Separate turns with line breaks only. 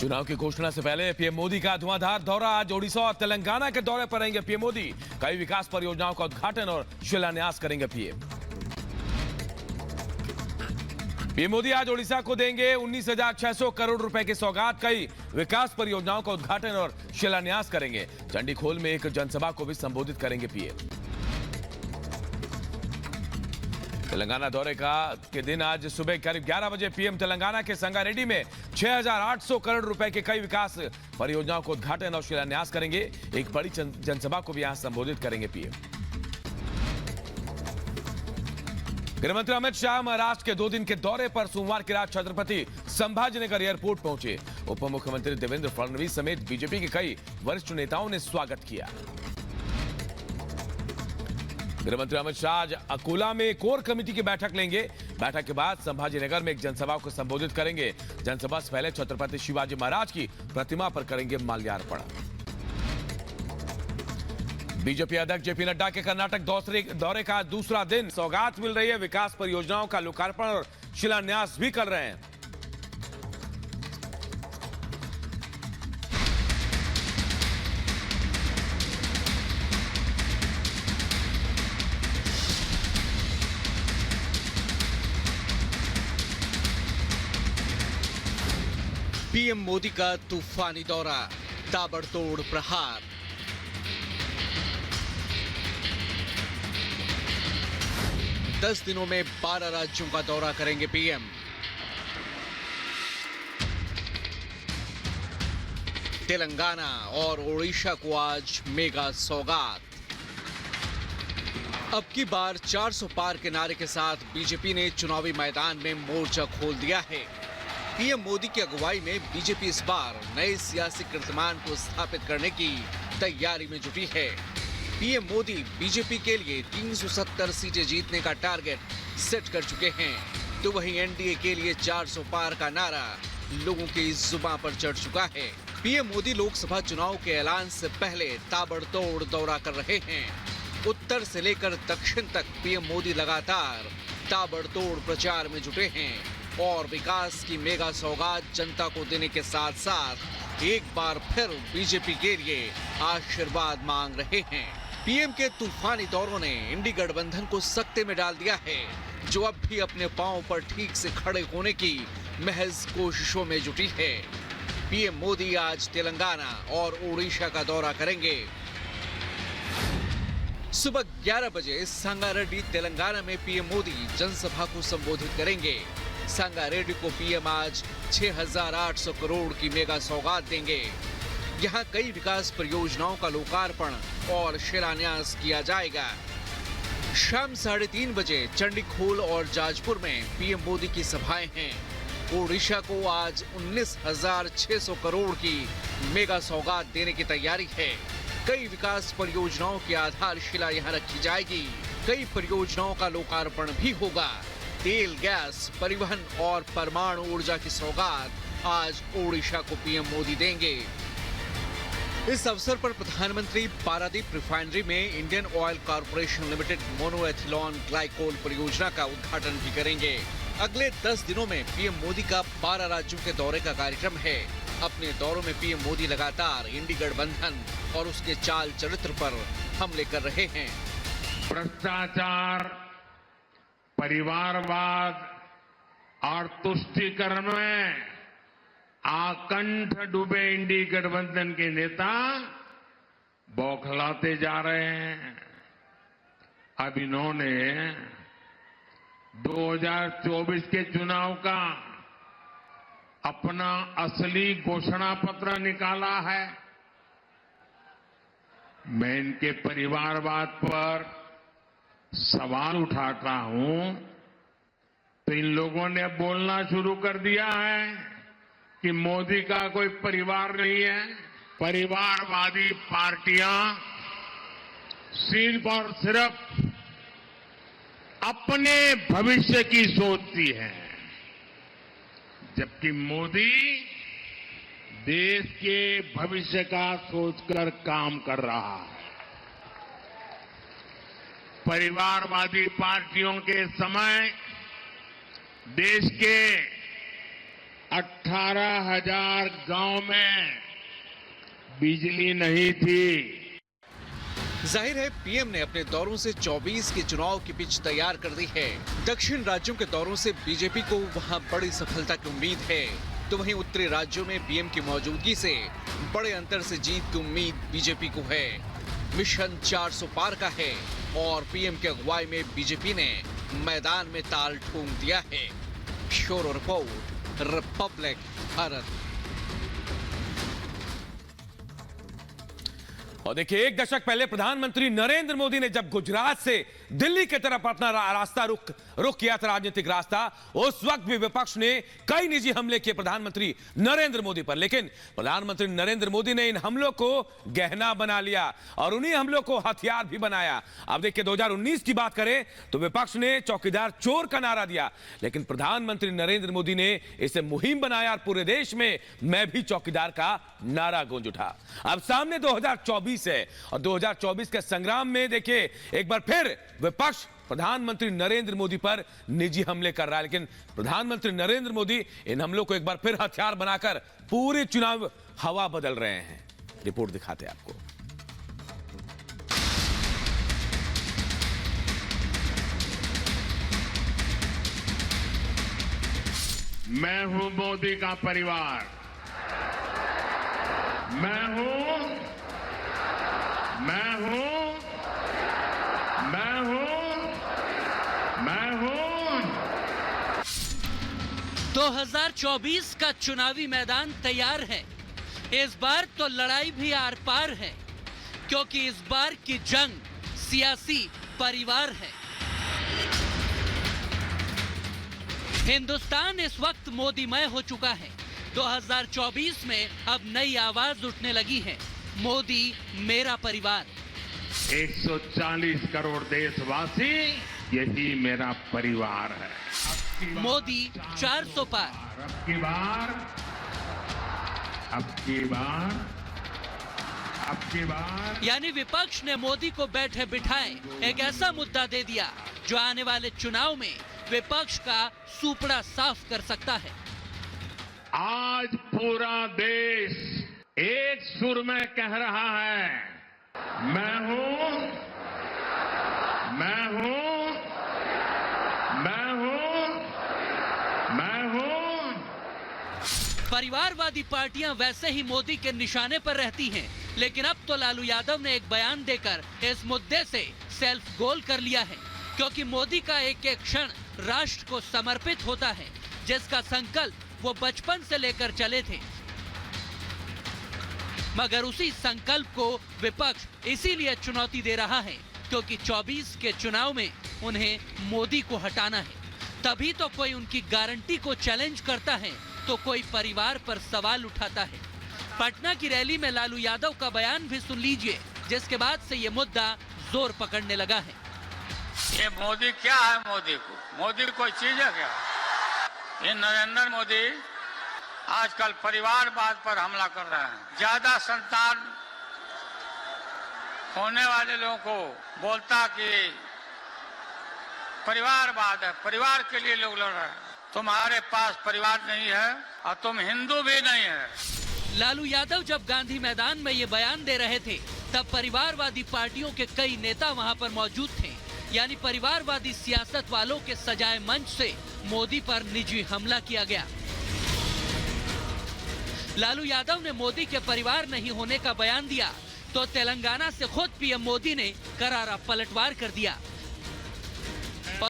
चुनाव की घोषणा से पहले पीएम मोदी का धुआंधार दौरा। आज ओडिशा और तेलंगाना के दौरे पर रहेंगे पीएम मोदी। कई विकास परियोजनाओं का उद्घाटन और शिलान्यास करेंगे पीएम मोदी। आज ओडिशा को देंगे 19,600 करोड़ रुपए की सौगात। कई विकास परियोजनाओं का उद्घाटन और शिलान्यास करेंगे। चंडीखोल में एक जनसभा को भी संबोधित करेंगे पीएम। तेलंगाना दौरे के दिन आज सुबह करीब 11 बजे पीएम तेलंगाना के संगारेड्डी में 6,800 करोड़ रुपए के कई विकास परियोजनाओं को उद्घाटन और शिलान्यास करेंगे। एक बड़ी जनसभा को भी यहां संबोधित करेंगे पीएम। गृहमंत्री अमित शाह महाराष्ट्र के 2 दिन के दौरे पर सोमवार की रात छत्रपति संभाजीनगर एयरपोर्ट पहुंचे। उप मुख्यमंत्री देवेंद्र फडणवीस समेत बीजेपी के कई वरिष्ठ नेताओं ने स्वागत किया। गृहमंत्री अमित शाह आज अकोला में कोर कमेटी की बैठक लेंगे। बैठक के बाद संभाजीनगर में एक जनसभा को संबोधित करेंगे। जनसभा से पहले छत्रपति शिवाजी महाराज की प्रतिमा पर करेंगे माल्यार्पण। बीजेपी अध्यक्ष जेपी नड्डा के कर्नाटक दौरे का दूसरा दिन। सौगात मिल रही है। विकास परियोजनाओं का लोकार्पण और शिलान्यास भी कर रहे हैं।
पीएम मोदी का तूफानी दौरा, ताबड़तोड़ प्रहार। दस दिनों में 12 राज्यों का दौरा करेंगे पीएम। तेलंगाना और ओडिशा को आज मेगा सौगात। अब की बार 400 पार के नारे के साथ बीजेपी ने चुनावी मैदान में मोर्चा खोल दिया है। पीएम मोदी की अगुवाई में बीजेपी इस बार नए सियासी कीर्तिमान को स्थापित करने की तैयारी में जुटी है। पीएम मोदी बीजेपी के लिए 370 सीटें जीतने का टारगेट सेट कर चुके हैं, तो वहीं एनडीए के लिए 400 पार का नारा लोगों की जुबान पर चढ़ चुका है। पीएम मोदी लोकसभा चुनाव के ऐलान से पहले ताबड़तोड़ दौरा कर रहे हैं। उत्तर से लेकर दक्षिण तक पीएम मोदी लगातार ताबड़तोड़ प्रचार में जुटे हैं और विकास की मेगा सौगात जनता को देने के साथ साथ एक बार फिर बीजेपी के लिए आशीर्वाद मांग रहे हैं। पीएम के तूफानी दौरों ने इंडी गठबंधन को सकते में डाल दिया है, जो अब भी अपने पांव पर ठीक से खड़े होने की महज कोशिशों में जुटी है। पीएम मोदी आज तेलंगाना और ओडिशा का दौरा करेंगे। सुबह 11 बजे संगारेड्डी तेलंगाना में पीएम मोदी जनसभा को संबोधित करेंगे। संगारेड्डी को पीएम आज 6,800 करोड़ की मेगा सौगात देंगे। यहां कई विकास परियोजनाओं का लोकार्पण और शिलान्यास किया जाएगा। शाम 3:30 बजे चंडीखोल और जाजपुर में पीएम मोदी की सभाएं हैं। ओडिशा को आज 19,600 करोड़ की मेगा सौगात देने की तैयारी है। कई विकास परियोजनाओं की आधारशिला यहां रखी जाएगी। कई परियोजनाओं का लोकार्पण भी होगा। तेल, गैस, परिवहन और परमाणु ऊर्जा की सौगात आज ओडिशा को पीएम मोदी देंगे। इस अवसर पर प्रधानमंत्री पारादीप रिफाइनरी में Indian oil corporation limited monoethylene glycol परियोजना का उद्घाटन भी करेंगे। अगले 10 दिनों में पीएम मोदी का 12 राज्यों के दौरे का कार्यक्रम है। अपने दौरों में पीएम मोदी लगातार इंडी गठबंधन और उसके चाल चरित्र पर हमले कर रहे हैं।
भ्रष्टाचार, परिवारवाद और तुष्टीकरण में आकंठ डूबे इंडी गठबंधन के नेता बौखलाते जा रहे हैं। अब इन्होंने 2024 के चुनाव का अपना असली घोषणा पत्र निकाला है। मैं इनके परिवारवाद पर सवाल उठाता हूं तो इन लोगों ने बोलना शुरू कर दिया है कि मोदी का कोई परिवार नहीं है। परिवारवादी पार्टियां सिर्फ और सिर्फ अपने भविष्य की सोचती है, जबकि मोदी देश के भविष्य का सोचकर काम कर रहा है। परिवारवादी पार्टियों के समय देश के 18,000 गांव में बिजली नहीं थी।
जाहिर है पीएम ने अपने दौरों से 24 के चुनाव की पिच तैयार कर दी है। दक्षिण राज्यों के दौरों से बीजेपी को वहां बड़ी सफलता की उम्मीद है, तो वहीं उत्तरी राज्यों में पीएम की मौजूदगी से बड़े अंतर से जीत की उम्मीद बीजेपी को है। मिशन 400 पार का है और पीएम की अगुवाई में बीजेपी ने मैदान में ताल ठोक दिया है। Bureau report, Republic Bharat.
और देखिए, एक दशक पहले प्रधानमंत्री नरेंद्र मोदी ने जब गुजरात से दिल्ली की तरफ अपना रास्ता रुख किया था, राजनीतिक रास्ता, उस वक्त भी विपक्ष ने कई निजी हमले किए प्रधानमंत्री नरेंद्र मोदी पर। लेकिन प्रधानमंत्री नरेंद्र मोदी ने इन हमलों को गहना बना लिया और उन्हीं हमलों को हथियार भी बनाया। अब देखिए, 2019 की बात करें तो विपक्ष ने चौकीदार चोर का नारा दिया, लेकिन प्रधानमंत्री नरेंद्र मोदी ने इसे मुहिम बनाया और पूरे देश में मैं भी चौकीदार का नारा गूंज उठा। अब सामने 2024 है और 2024 के संग्राम में देखिए, एक बार फिर विपक्ष प्रधानमंत्री नरेंद्र मोदी पर निजी हमले कर रहा है, लेकिन प्रधानमंत्री नरेंद्र मोदी इन हमलों को एक बार फिर हथियार बनाकर पूरे चुनाव हवा बदल रहे हैं। रिपोर्ट दिखाते हैं आपको।
मैं हूं मोदी का परिवार, मैं हूं
2024 का चुनावी मैदान तैयार है। इस बार तो लड़ाई भी आर पार है, क्योंकि इस बार की जंग सियासी परिवार है। हिंदुस्तान इस वक्त मोदीमय हो चुका है। 2024 में अब नई आवाज उठने लगी है, मोदी मेरा परिवार।
140 करोड़ देशवासी, यही मेरा परिवार है।
मोदी 400 पार।
अब की बार
यानी विपक्ष ने मोदी को बैठे बिठाए एक ऐसा मुद्दा दे दिया जो आने वाले चुनाव में विपक्ष का सुपड़ा साफ कर सकता है।
आज पूरा देश एक सुर में कह रहा है, मैं हूं।
परिवारवादी पार्टियां वैसे ही मोदी के निशाने पर रहती हैं, लेकिन अब तो लालू यादव ने एक बयान देकर इस मुद्दे से सेल्फ गोल कर लिया है, क्योंकि मोदी का एक एक क्षण राष्ट्र को समर्पित होता है, जिसका संकल्प वो बचपन से लेकर चले थे। मगर उसी संकल्प को विपक्ष इसीलिए चुनौती दे रहा है क्योंकि 24 के चुनाव में उन्हें मोदी को हटाना है। तभी तो कोई उनकी गारंटी को चैलेंज करता है, तो कोई परिवार पर सवाल उठाता है। पटना की रैली में लालू यादव का बयान भी सुन लीजिए, जिसके बाद से ये मुद्दा जोर पकड़ने लगा है।
ये मोदी क्या है? मोदी कोई चीज है क्या? ये नरेंद्र मोदी आजकल परिवारवाद पर हमला कर रहे हैं। ज्यादा संतान होने वाले लोगों को बोलता कि परिवारवाद है, परिवार के लिए लोग लड़ रहे हैं। तुम्हारे पास परिवार नहीं है और तुम हिंदू भी नहीं है।
लालू यादव जब गांधी मैदान में ये बयान दे रहे थे, तब परिवारवादी पार्टियों के कई नेता वहां पर मौजूद थे। यानी परिवारवादी सियासत वालों के सजाए मंच से मोदी पर निजी हमला किया गया। लालू यादव ने मोदी के परिवार नहीं होने का बयान दिया, तो तेलंगाना से खुद पीएम मोदी ने करारा पलटवार कर दिया।